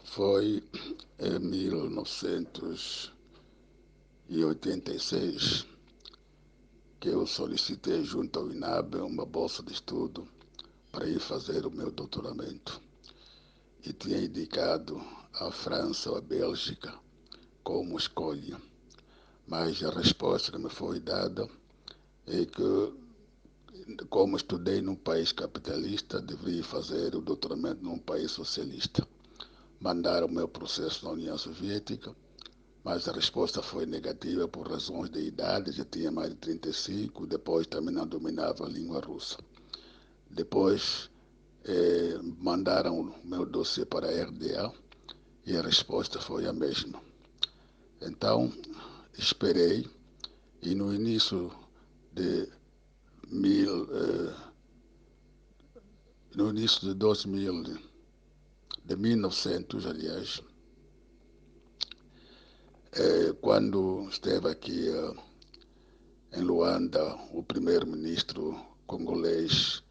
Foi em 1986 que eu solicitei junto ao INAB uma bolsa de estudo para ir fazer o meu doutoramento. E tinha indicado a França ou a Bélgica como escolha. Mas a resposta que me foi dada é que, como estudei num país capitalista, deveria fazer o doutoramento num país socialista. Mandaram o meu processo na União Soviética, mas a resposta foi negativa por razões de idade, já tinha mais de 35, depois também não dominava a língua russa. Depois mandaram o meu dossiê para a RDA e a resposta foi a mesma. Então, esperei e no início de mil, no início de 2000, de 1900, aliás, quando esteve aqui em Luanda o primeiro-ministro congolês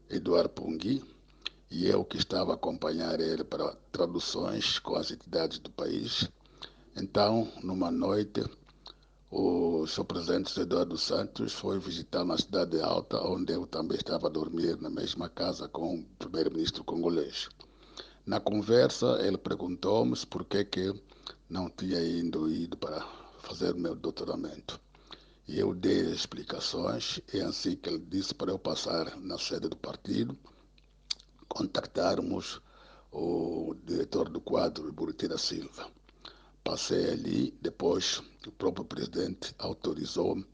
Edouard Pungi, e eu que estava a acompanhar ele para traduções com as entidades do país. Então, numa noite, o Sr. Presidente Eduardo Santos foi visitar na Cidade Alta, onde eu também estava a dormir na mesma casa com o primeiro-ministro congolês. Na conversa, ele perguntou-me por que não tinha ido para fazer o meu doutoramento. E eu dei explicações, e assim que ele disse para eu passar na sede do partido, contactarmos o diretor do quadro, Buriti da Silva. Passei ali, depois o próprio presidente autorizou-me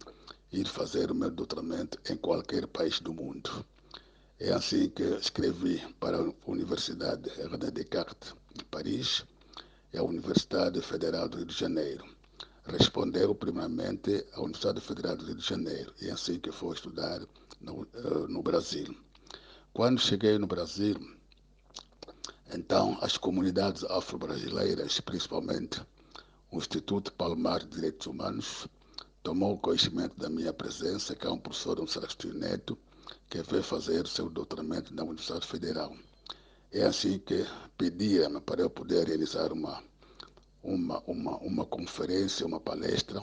ir fazer o meu doutoramento em qualquer país do mundo. É assim que escrevi para a Universidade René Descartes, de Paris, e a Universidade Federal do Rio de Janeiro. Respondeu primeiramente à Universidade Federal do Rio de Janeiro, e assim que fui estudar no Brasil. Quando cheguei no Brasil, então as comunidades afro-brasileiras, principalmente o Instituto Palmar de Direitos Humanos, tomou conhecimento da minha presença, que é um professor, um Celestino Neto, que veio fazer o seu doutoramento na Universidade Federal. É assim que pedia-me para eu poder realizar uma conferência, uma palestra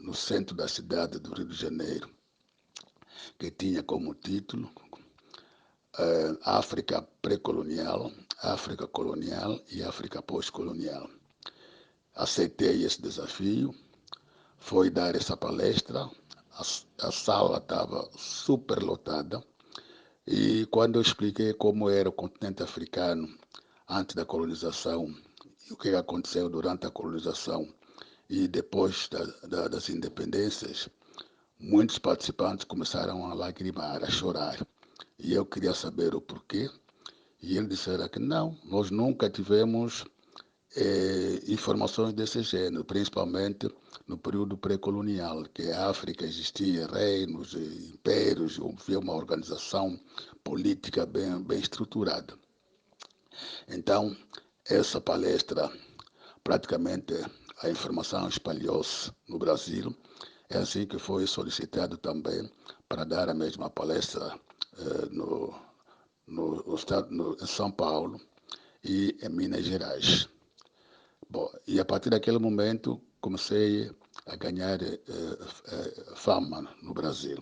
no centro da cidade do Rio de Janeiro, que tinha como título África pré-colonial, África colonial e África pós-colonial. Aceitei esse desafio, foi dar essa palestra, a sala estava super lotada, e quando eu expliquei como era o continente africano antes da colonização e o que aconteceu durante a colonização e depois das independências, muitos participantes começaram a lagrimar, a chorar. E eu queria saber o porquê. E eles disseram que não, nós nunca tivemos informações desse gênero, principalmente no período pré-colonial, que a África existia reinos, impérios, havia uma organização política bem estruturada. Então, essa palestra, praticamente a informação espalhou-se no Brasil. É assim que foi solicitado também para dar a mesma palestra em São Paulo e em Minas Gerais. Bom, e a partir daquele momento comecei a ganhar fama no Brasil.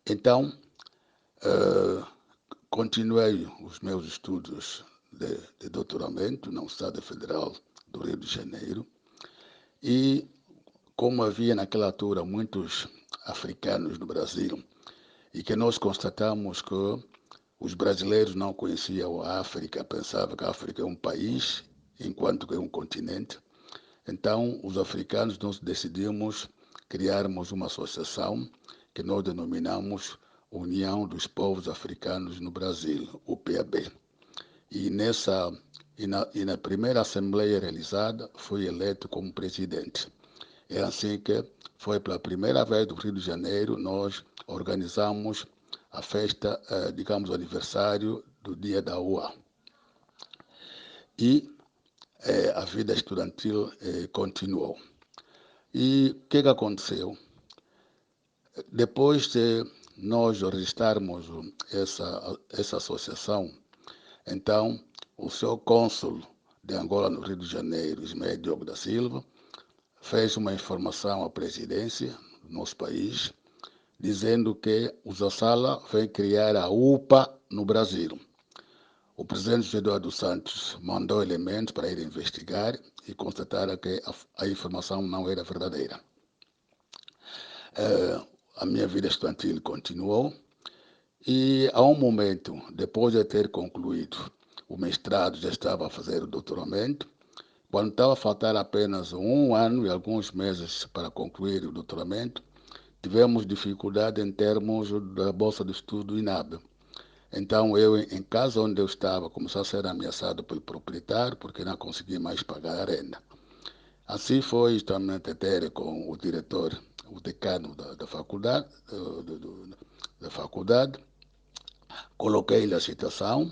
Então, continuei os meus estudos de doutoramento na Universidade Federal do Rio de Janeiro e, como havia naquela altura muitos africanos no Brasil e que nós constatamos que os brasileiros não conheciam a África, pensavam que a África é um país, enquanto que é um continente. Então, os africanos, nós decidimos criarmos uma associação que nós denominamos União dos Povos Africanos no Brasil, UPAB. E na primeira assembleia realizada, fui eleito como presidente. É assim que foi pela primeira vez no Rio de Janeiro, nós organizamos a festa, digamos, o aniversário do Dia da UA. E a vida estudantil continuou. E o que aconteceu? Depois de nós registrarmos essa associação, Então, o seu cônsul de Angola no Rio de Janeiro, Ismael Diogo da Silva, fez uma informação à presidência do nosso país, dizendo que o Zassala vem criar a UPA no Brasil. O presidente José Eduardo Santos mandou elementos para ir investigar e constataram que a informação não era verdadeira. A minha vida estudantil continuou e, a um momento, depois de ter concluído o mestrado, já estava a fazer o doutoramento. Quando estava a faltar apenas 1 ano e alguns meses para concluir o doutoramento, tivemos dificuldade em termos da bolsa de estudo INAB. Então, eu, em casa onde eu estava, comecei a ser ameaçado pelo proprietário porque não conseguia mais pagar a renda. Assim foi justamente até com o diretor, o decano da faculdade, coloquei-lhe a situação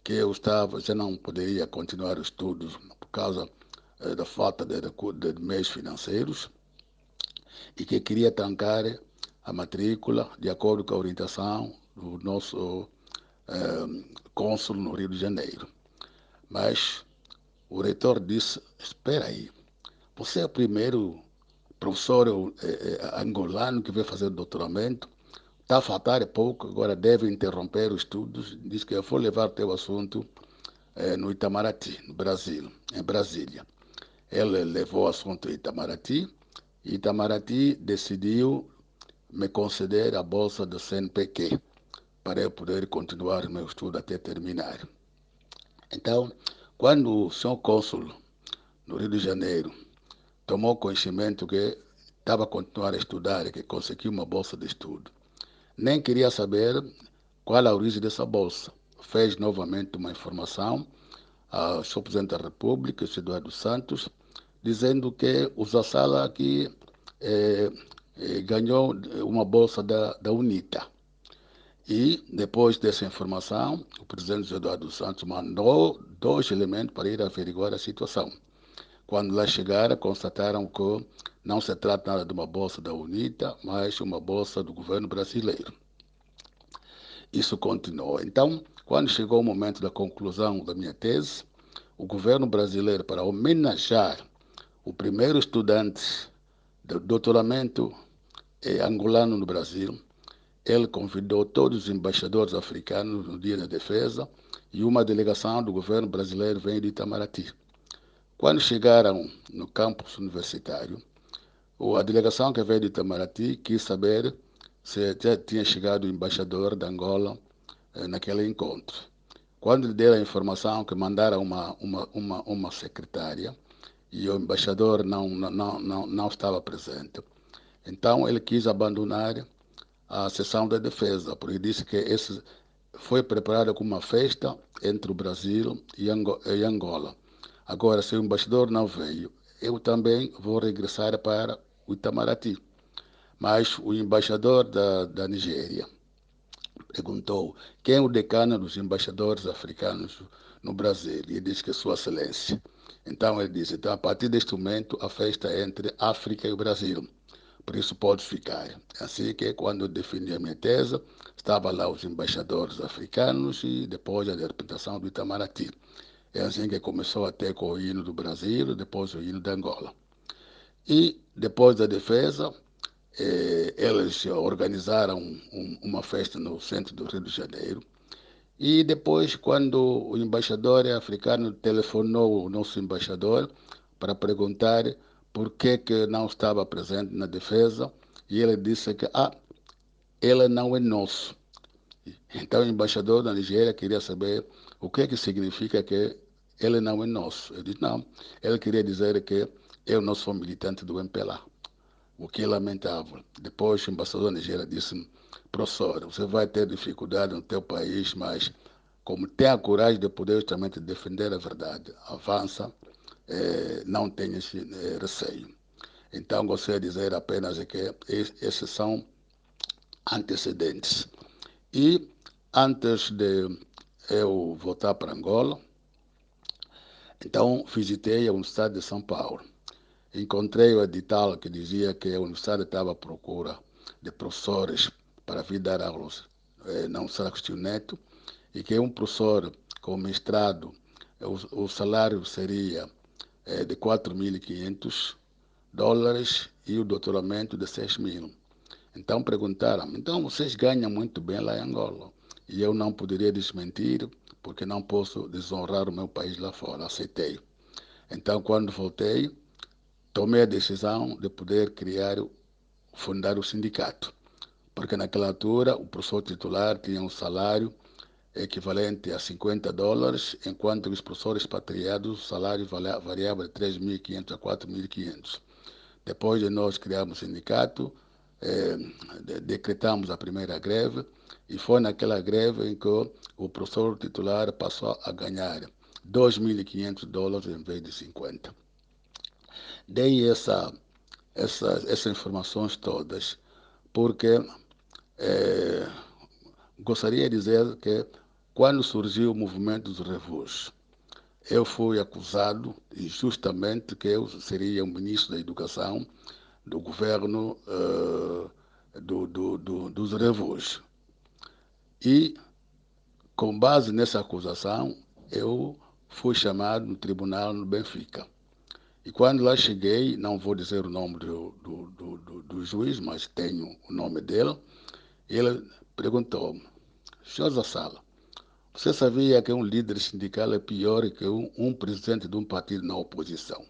que eu estava, já não poderia continuar os estudos por causa da falta de meios financeiros e que queria trancar a matrícula de acordo com a orientação do nosso cônsul no Rio de Janeiro. Mas o reitor disse, espera aí, você é o primeiro professor angolano que vai fazer o doutoramento, está a faltar pouco, agora deve interromper os estudos, diz que eu vou levar o teu assunto no Itamaraty, no Brasil, em Brasília. Ele levou o assunto em Itamaraty e Itamaraty decidiu me conceder a bolsa do CNPq para eu poder continuar meu estudo até terminar. Então, quando o senhor cônsul no Rio de Janeiro tomou conhecimento que estava a continuar a estudar e que conseguiu uma bolsa de estudo, nem queria saber qual a origem dessa bolsa. Fez novamente uma informação ao Sr. Presidente da República, Eduardo Santos, dizendo que o Zassala aqui ganhou uma bolsa da UNITA. E, depois dessa informação, o presidente Eduardo Santos mandou 2 elementos para ir averiguar a situação. Quando lá chegaram, constataram que não se trata nada de uma bolsa da UNITA, mas uma bolsa do governo brasileiro. Isso continuou. Então, quando chegou o momento da conclusão da minha tese, o governo brasileiro, para homenagear o primeiro estudante de doutoramento angolano no Brasil, ele convidou todos os embaixadores africanos no Dia da Defesa e uma delegação do governo brasileiro veio de Itamaraty. Quando chegaram no campus universitário, a delegação que veio de Itamaraty quis saber se já tinha chegado o embaixador de Angola naquele encontro. Quando lhe deram a informação que mandaram uma secretária e o embaixador não estava presente, então ele quis abandonar a sessão da defesa, porque disse que esse foi preparado como uma festa entre o Brasil e Angola. Agora, se o embaixador não veio, eu também vou regressar para o Itamaraty. Mas o embaixador da Nigéria perguntou quem é o decano dos embaixadores africanos no Brasil, e disse que Sua Excelência. Então ele disse, então, a partir deste momento a festa é entre África e o Brasil, por isso pode ficar. Assim que quando eu defini a minha tese, estavam lá os embaixadores africanos e depois a interpretação do Itamaraty. É assim que começou até com o hino do Brasil, depois o hino da Angola. E depois da defesa, eles organizaram uma festa no centro do Rio de Janeiro. E depois, quando o embaixador africano telefonou o nosso embaixador para perguntar por que não estava presente na defesa, e ele disse que ele não é nosso. Então o embaixador da Nigéria queria saber o que significa que ele não é nosso. Eu disse, não, ele queria dizer que eu não sou militante do MPLA, o que é lamentável. Depois o embaixador da Nigéria disse, professor, você vai ter dificuldade no teu país, mas como tem a coragem de poder justamente defender a verdade, avança, não tenha esse receio. Então, gostaria de dizer apenas que esses são antecedentes. E antes de eu voltar para Angola, então visitei a Universidade de São Paulo. Encontrei o edital que dizia que a universidade estava à procura de professores para vir dar aulas na Universidade Agostinho Neto e que um professor com mestrado, o salário seria de $4.500 e o doutoramento de 6.000. Então perguntaram, então vocês ganham muito bem lá em Angola. E eu não poderia desmentir, porque não posso desonrar o meu país lá fora. Aceitei. Então, quando voltei, tomei a decisão de poder fundar o sindicato. Porque naquela altura o professor titular tinha um salário equivalente a $50, enquanto os professores expatriados o salário variava de 3.500 a 4.500. Depois de nós criarmos o sindicato, decretamos a primeira greve e foi naquela greve em que o professor titular passou a ganhar $2.500 em vez de 50. Dei essas informações todas porque gostaria de dizer que quando surgiu o movimento dos revus, eu fui acusado injustamente que eu seria o ministro da Educação do governo dos revus. E, com base nessa acusação, eu fui chamado no tribunal no Benfica. E quando lá cheguei, não vou dizer o nome do juiz, mas tenho o nome dele, ele perguntou-me, senhor Zassala, você sabia que um líder sindical é pior que um presidente de um partido na oposição?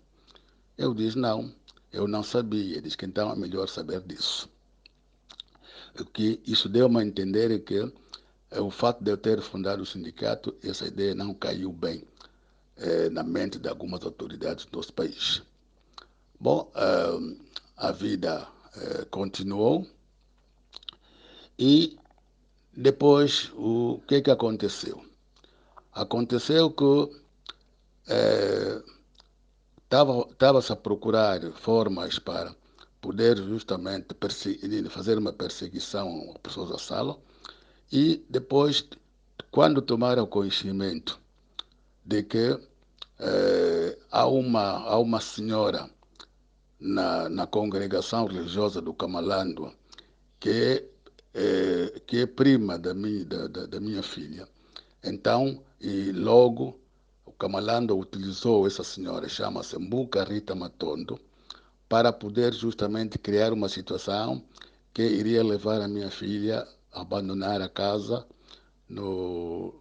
Eu disse, não, eu não sabia. Ele disse que então é melhor saber disso. O que isso deu-me a entender que o fato de eu ter fundado o sindicato, essa ideia não caiu bem na mente de algumas autoridades do nosso país. Bom, a vida continuou e depois o que aconteceu? Aconteceu que estava-se a procurar formas para poder justamente fazer uma perseguição a pessoas da sala e depois, quando tomaram conhecimento de que há uma senhora na congregação religiosa do Camalando que é prima da minha filha. Então, e logo, o Camalando utilizou essa senhora, chama-se Mbuca Rita Matondo, para poder justamente criar uma situação que iria levar a minha filha a abandonar a casa no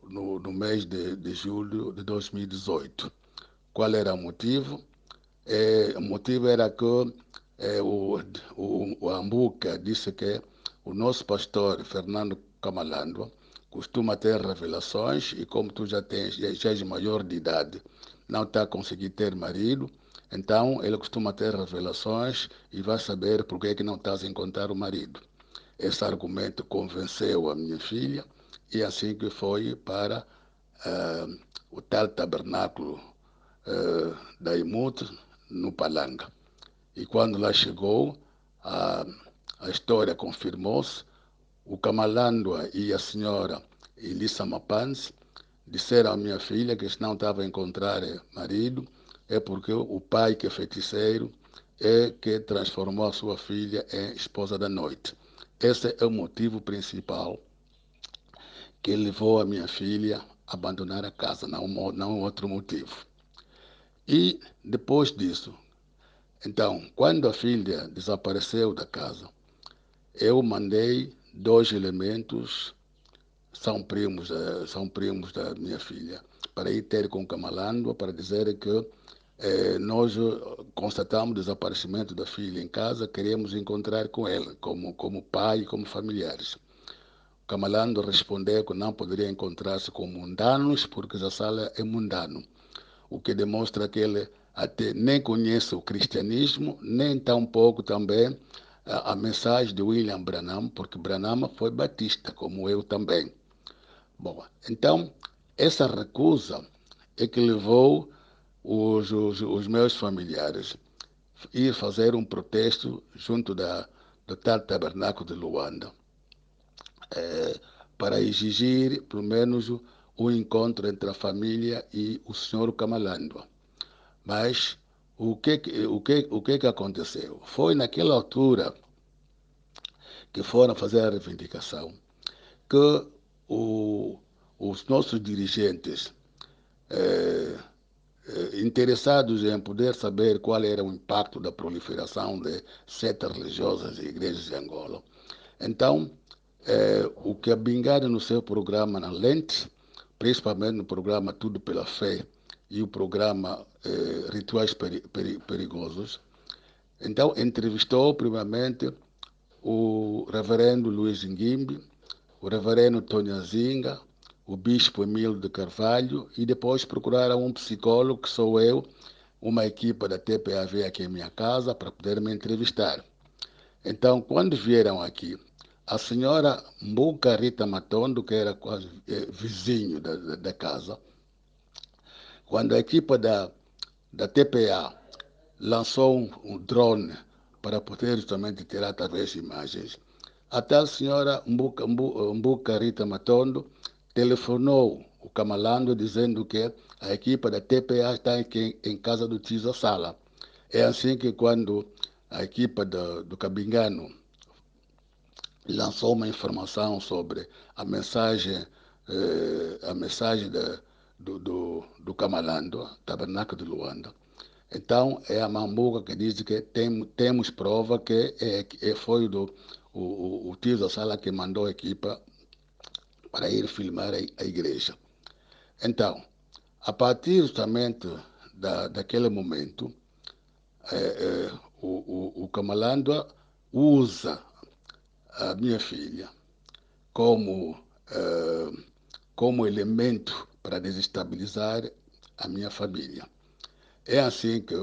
mês de julho de 2018. Qual era o motivo? O motivo era que o Ambuca disse que o nosso pastor, Fernando Camalando, costuma ter revelações e como tu já és maior de idade, não está a conseguir ter marido, então ele costuma ter revelações e vai saber por que é que não estás a encontrar o marido. Esse argumento convenceu a minha filha e assim que foi para o tal tabernáculo da Imut, no Palanga. E quando lá chegou, a, a história confirmou-se. O Kamalandwa e a senhora Elissa Mapans disseram à minha filha que se não estava a encontrar marido, é porque o pai, que é feiticeiro, é que transformou a sua filha em esposa da noite. Esse é o motivo principal que levou a minha filha a abandonar a casa, não outro motivo. E depois disso, então, quando a filha desapareceu da casa, eu mandei 2 elementos, são primos da minha filha, para ir ter com o Camalando, para dizer que nós constatamos o desaparecimento da filha em casa, queremos encontrar com ela, como pai e como familiares. O Camalando respondeu que não poderia encontrar-se com mundanos, porque Zassala é mundano, o que demonstra que ele até nem conhece o cristianismo, nem tampouco também a mensagem de William Branham, porque Branham foi batista, como eu também. Bom, então, essa recusa é que levou os meus familiares a ir fazer um protesto junto do tal tabernáculo de Luanda, para exigir, pelo menos, o encontro entre a família e o senhor Kamalandwa. Mas o que aconteceu? Foi naquela altura que foram fazer a reivindicação que os nossos dirigentes interessados em poder saber qual era o impacto da proliferação de setas religiosas e igrejas de Angola. Então, o que a Bingara no seu programa na Lente, principalmente no programa Tudo pela Fé e o programa Rituais Perigosos, então entrevistou primeiramente o reverendo Luiz Nguimbe, o reverendo Tony Azinga, o bispo Emílio de Carvalho e depois procuraram um psicólogo, que sou eu, uma equipa da TPAV aqui em minha casa para poder me entrevistar. Então, quando vieram aqui, a senhora Mbuca Rita Matondo, que era quase vizinho da casa, quando a equipa da TPA lançou um drone para poder justamente tirar talvez imagens, a tal senhora Mbuca Rita Matondo telefonou o Camalando dizendo que a equipa da TPA está aqui em casa do Tiso Sala. É assim que quando a equipa do Cabingano lançou uma informação sobre a mensagem do Camalando, Tabernáculo de Luanda. Então, é a Mambuca que diz que temos prova que foi o tio da sala que mandou a equipa para ir filmar a igreja. Então, a partir justamente daquele momento, o Camalando usa a minha filha como, como elemento para desestabilizar a minha família. É assim que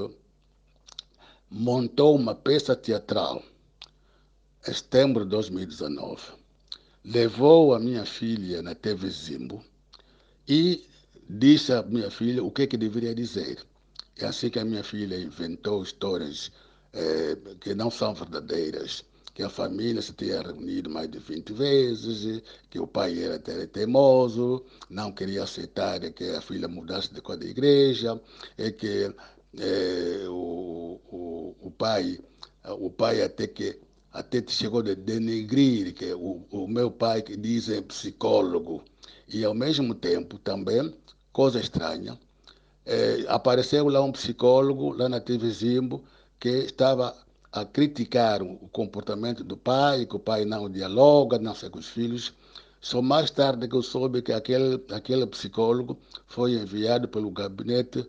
montou uma peça teatral em setembro de 2019, levou a minha filha na TV Zimbo e disse à minha filha o que deveria dizer. É assim que a minha filha inventou histórias que não são verdadeiras, que a família se tinha reunido mais de 20 vezes, que o pai era teimoso, não queria aceitar que a filha mudasse de cor da igreja, e que o pai até chegou a denegrir que o meu pai, que dizem psicólogo, e ao mesmo tempo também, coisa estranha, apareceu lá um psicólogo, lá na TV Zimbo, que estava a criticar o comportamento do pai, que o pai não dialoga, não sei com os filhos. Só mais tarde que eu soube que aquele psicólogo foi enviado pelo gabinete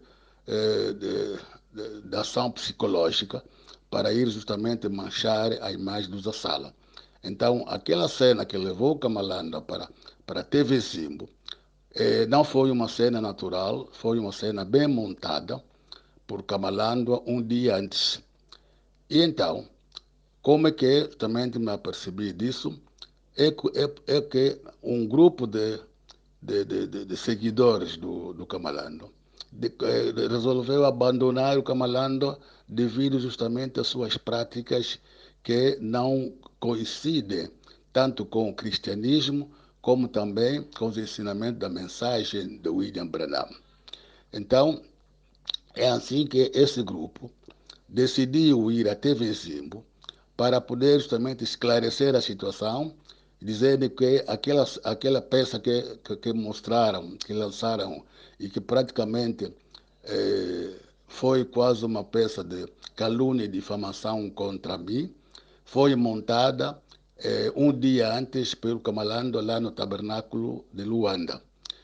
de ação psicológica para ir justamente manchar a imagem do Zassala. Então, aquela cena que levou o Camalanda para a TV Zimbo, não foi uma cena natural, foi uma cena bem montada por Camalando um dia antes. E então, como é que também me apercebi disso? É que um grupo de seguidores do Camalando resolveu abandonar o Camalando devido justamente às suas práticas que não coincidem tanto com o cristianismo como também com os ensinamentos da mensagem de William Branham. Então, é assim que esse grupo decidiu ir até Zimbo para poder justamente esclarecer a situação, dizendo que aquela peça que mostraram, que lançaram e que praticamente foi quase uma peça de calúnia e difamação contra mim, foi montada um dia antes pelo Camalando lá no tabernáculo de Luanda.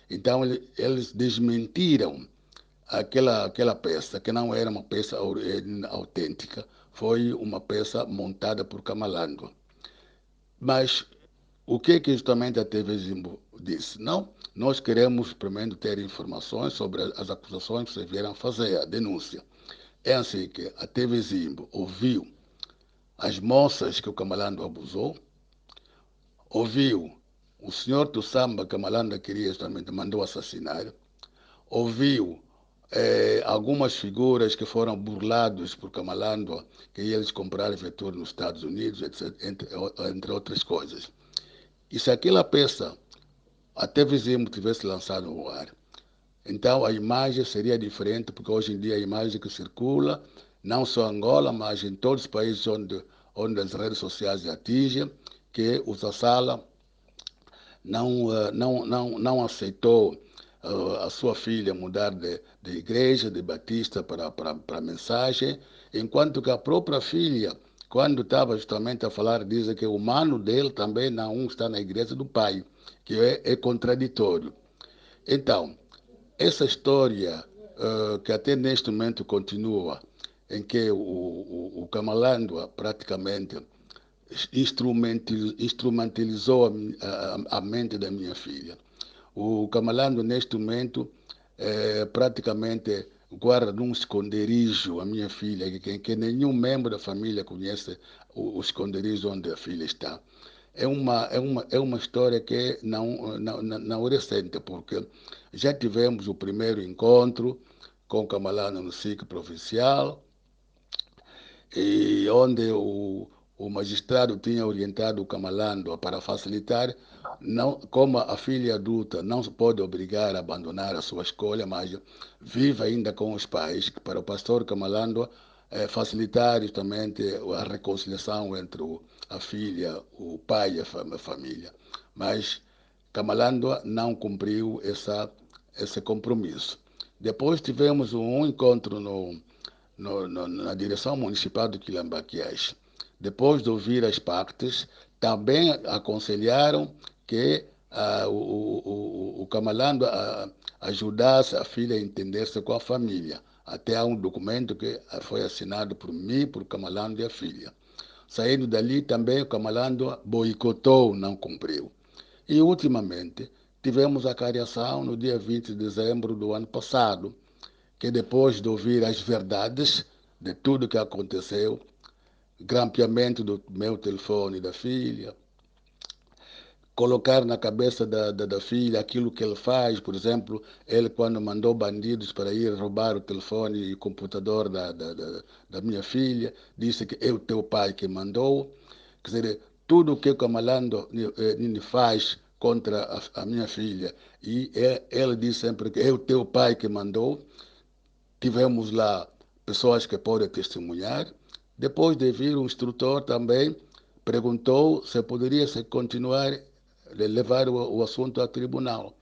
Então eles desmentiram aquela peça, que não era uma peça autêntica, foi uma peça montada por Camalando. Mas o que justamente a TV Zimbo disse? Não, nós queremos primeiro ter informações sobre as acusações que se vieram fazer, a denúncia. É assim que a TV Zimbo ouviu as moças que o Camalando abusou, ouviu o senhor do samba que a Malanda queria justamente, mandou assassinar, ouviu algumas figuras que foram burlados por Camalando, que eles compraram vetor nos Estados Unidos, etc., entre outras coisas. E se aquela peça até Vizimo tivesse lançado no ar, então a imagem seria diferente, porque hoje em dia a imagem que circula, não só em Angola, mas em todos os países onde as redes sociais atingem, que o Zassala não aceitou a sua filha mudar de igreja, de batista para mensagem, enquanto que a própria filha, quando estava justamente a falar, diz que o mano dele também não está na igreja do pai, que é contraditório. Então, essa história que até neste momento continua, em que o Kamalandwa praticamente instrumentalizou a mente da minha filha. O Camalando, neste momento, praticamente guarda num esconderijo a minha filha, que nenhum membro da família conhece o esconderijo onde a filha está. É uma história que não é recente, porque já tivemos o primeiro encontro com o Camalando no SIC provincial, e onde o magistrado tinha orientado o Camalando para facilitar, não, como a filha adulta não se pode obrigar a abandonar a sua escolha, mas vive ainda com os pais, para o pastor Camalando facilitar justamente a reconciliação entre a filha, o pai e a família. Mas Camalando não cumpriu esse compromisso. Depois tivemos um encontro na direção municipal de Quilambaquiás. Depois de ouvir as partes, também aconselharam que o Camalando ajudasse a filha a entender-se com a família. Até há um documento que foi assinado por mim, por Camalando e a filha. Saindo dali, também o Camalando boicotou, não cumpriu. E, ultimamente, tivemos a cariação no dia 20 de dezembro do ano passado, que depois de ouvir as verdades de tudo que aconteceu, grampeamento do meu telefone da filha, colocar na cabeça da filha aquilo que ele faz, por exemplo, ele quando mandou bandidos para ir roubar o telefone e o computador da minha filha, disse que é o teu pai que mandou. Quer dizer, tudo o que o Camalando faz contra a minha filha, e ele diz sempre que é o teu pai que mandou. Tivemos lá pessoas que podem testemunhar. Depois de vir, o instrutor também perguntou se poderia se continuar a levar o assunto a tribunal,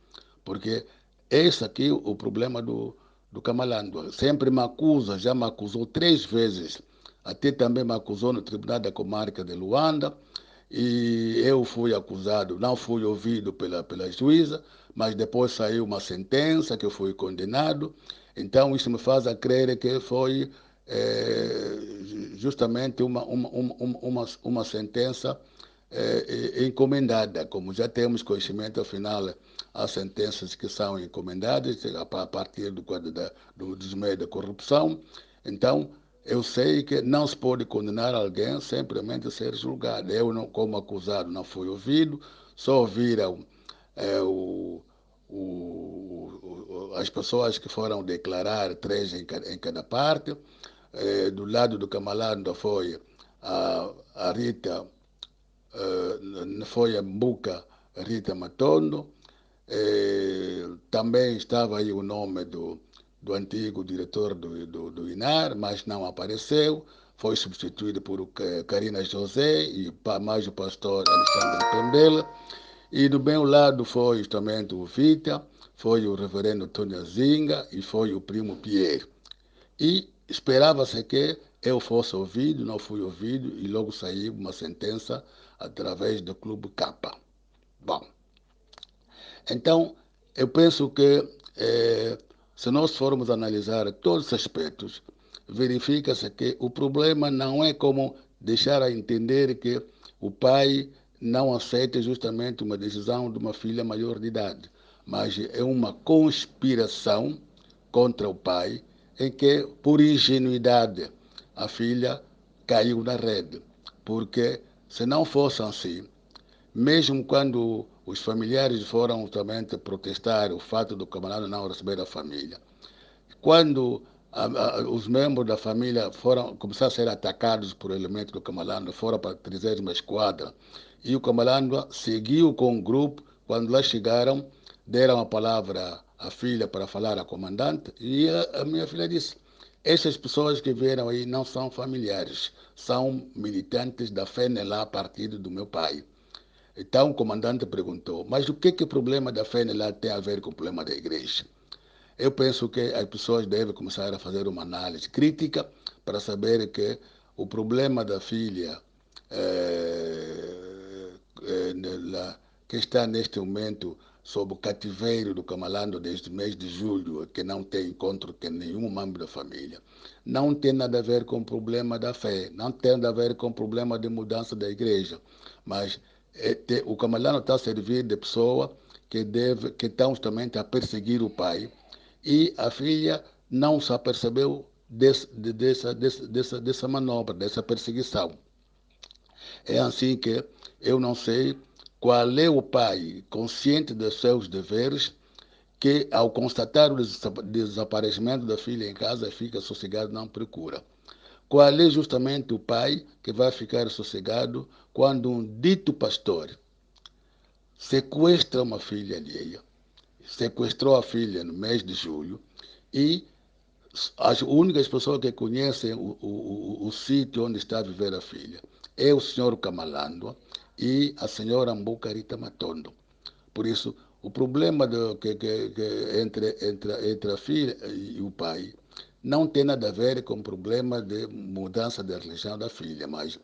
porque esse aqui é o problema do Camalando. Sempre me acusa, já me acusou 3 vezes, até também me acusou no Tribunal da Comarca de Luanda, e eu fui acusado, não fui ouvido pela juíza, mas depois saiu uma sentença que eu fui condenado. Então, isso me faz a crer que foi justamente uma sentença encomendada, como já temos conhecimento, afinal, há sentenças que são encomendadas a partir dos meios da corrupção. Então, eu sei que não se pode condenar alguém simplesmente a ser julgado. Eu, não, como acusado, não fui ouvido, só ouviram as pessoas que foram declarar, 3 em cada parte. Do lado do Camalando foi a Rita, foi a Mbuca Rita Matondo. Também estava aí o nome do antigo diretor do INAR, mas não apareceu. Foi substituído por Karina José e mais o pastor Alexandre Pembela. E do meu lado foi justamente o Vita, foi o reverendo Tônia Zinga e foi o primo Pierre. E esperava-se que eu fosse ouvido, não fui ouvido, e logo saiu uma sentença através do Clube Capa. Bom, então eu penso que se nós formos analisar todos os aspectos, verifica-se que o problema não é como deixar a entender que o pai não aceita justamente uma decisão de uma filha maior de idade, mas é uma conspiração contra o pai, em que, por ingenuidade, a filha caiu na rede. Porque, se não fosse assim, mesmo quando os familiares foram também protestar o fato do camarada não receber a família, quando os membros da família começaram a ser atacados por elementos do Camalando, foram para a 30ª esquadra, e o Camalando seguiu com o grupo. Quando lá chegaram, deram a palavra à filha para falar à comandante, e a minha filha disse: essas pessoas que vieram aí não são familiares, são militantes da FENELA, partido do meu pai. Então o comandante perguntou, mas o que o problema da FENLA tem a ver com o problema da igreja? Eu penso que as pessoas devem começar a fazer uma análise crítica para saber que o problema da filha que está neste momento sob o cativeiro do Camalando desde o mês de julho, que não tem encontro com nenhum membro da família, não tem nada a ver com o problema da fé, não tem nada a ver com o problema de mudança da igreja, mas o Camalando está a servir de pessoa que estão justamente a perseguir o pai e a filha não se apercebeu dessa manobra, dessa perseguição. É assim que eu não sei qual é o pai consciente dos seus deveres que, ao constatar o desaparecimento da filha em casa, fica sossegado, não procura. Qual é justamente o pai que vai ficar sossegado quando um dito pastor sequestra uma filha alheia, sequestrou a filha no mês de julho e as únicas pessoas que conhecem o sítio onde está a viver a filha é o senhor Camalando e a senhora Mbucarita Matondo. Por isso, o problema entre a filha e o pai não tem nada a ver com o problema de mudança da religião da filha, mas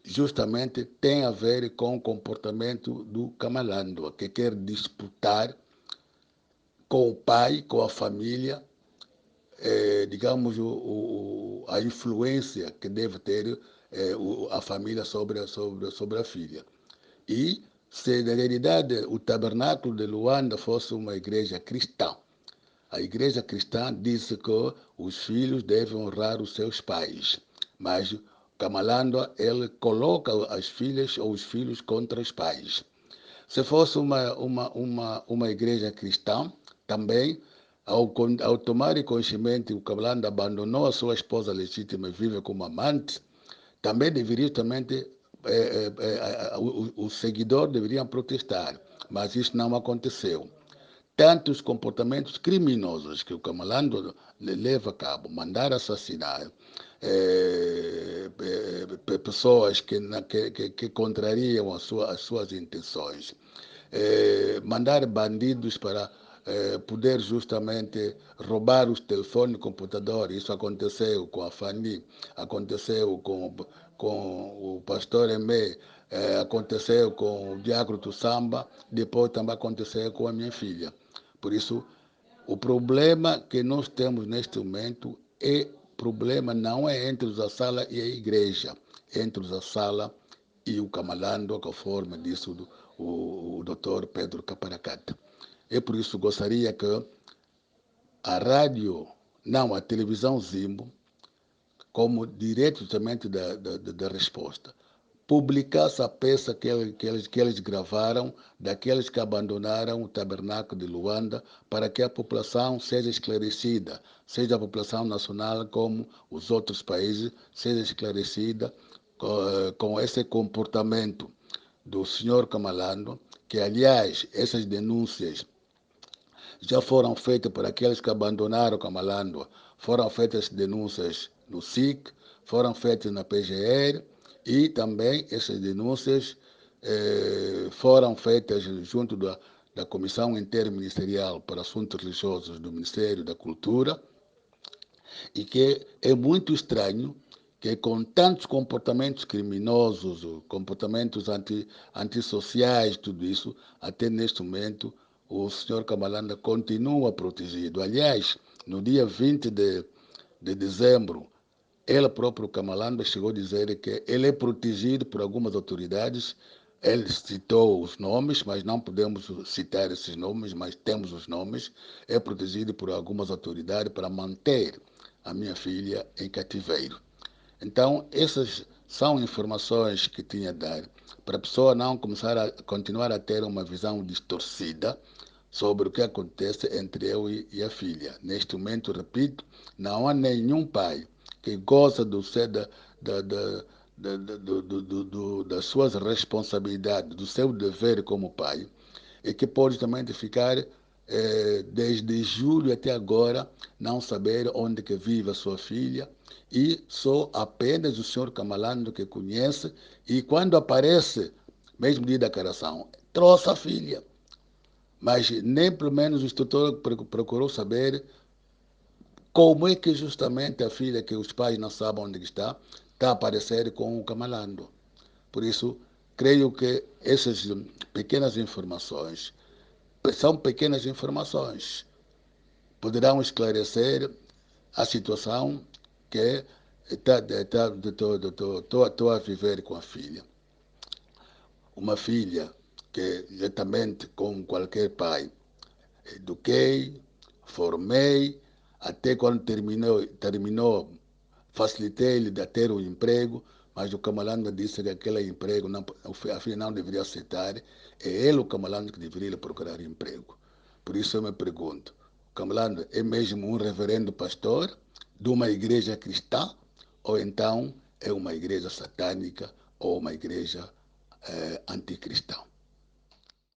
justamente tem a ver com o comportamento do Camalando, que quer disputar com o pai, com a família, digamos, a influência que deve ter a família sobre a filha. E se na realidade o tabernáculo de Luanda fosse uma igreja cristã, a igreja cristã diz que os filhos devem honrar os seus pais, mas Kamalando ele coloca as filhas ou os filhos contra os pais. Se fosse uma igreja cristã, também, ao tomar conhecimento que o Kamalando abandonou a sua esposa legítima e vive como amante, também deveria também o seguidor deveriam protestar, mas isso não aconteceu. Tantos comportamentos criminosos que o Camalando leva a cabo, mandar assassinar pessoas que contrariam as suas intenções, mandar bandidos para poder justamente roubar os telefones e computadores. Isso aconteceu com a Fani, aconteceu com o pastor Emé, aconteceu com o diácono do Samba, depois também aconteceu com a minha filha. Por isso, o problema que nós temos neste momento problema não é entre os Assala e a igreja, é entre os Assala e o Camalando, conforme disse o doutor Pedro Caparacata. E por isso gostaria que a rádio, não, a televisão Zimbo, como direito justamente da resposta, publicasse a peça que eles gravaram daqueles que abandonaram o tabernáculo de Luanda para que a população seja esclarecida, seja a população nacional como os outros países, seja esclarecida com esse comportamento do senhor Camalando, que aliás essas denúncias já foram feitas por aqueles que abandonaram Camalando, foram feitas denúncias no SIC, foram feitas na PGR e também essas denúncias foram feitas junto da Comissão Interministerial para Assuntos Religiosos do Ministério da Cultura e que é muito estranho que com tantos comportamentos criminosos, comportamentos antissociais, tudo isso, até neste momento, o senhor Camalanda continua protegido. Aliás, no dia 20 de dezembro, ele próprio, Camalanda, chegou a dizer que ele é protegido por algumas autoridades. Ele citou os nomes, mas não podemos citar esses nomes, mas temos os nomes. É protegido por algumas autoridades para manter a minha filha em cativeiro. Então, essas são informações que tinha a dar para a pessoa não começar a continuar a ter uma visão distorcida sobre o que acontece entre eu e a filha. Neste momento, repito, não há nenhum pai que goza das suas responsabilidades, do seu dever como pai, e que pode também ficar desde julho até agora não saber onde que vive a sua filha e só apenas o senhor Camalando que conhece e quando aparece mesmo dia da declaração, trouxe a filha. Mas nem pelo menos o instrutor procurou saber como é que justamente a filha, que os pais não sabem onde está a aparecer com o camalando. Por isso, creio que essas pequenas informações são pequenas informações, poderão esclarecer a situação que estou a viver com a filha. Uma filha que, diretamente como qualquer pai, eduquei, formei, até quando terminou facilitei-lhe de ter um emprego, mas o camalanda disse que aquele emprego não, a filha não deveria aceitar, é ele o camalanda que deveria procurar emprego. Por isso eu me pergunto, o camalanda é mesmo um reverendo pastor de uma igreja cristã ou então é uma igreja satânica ou uma igreja anticristã?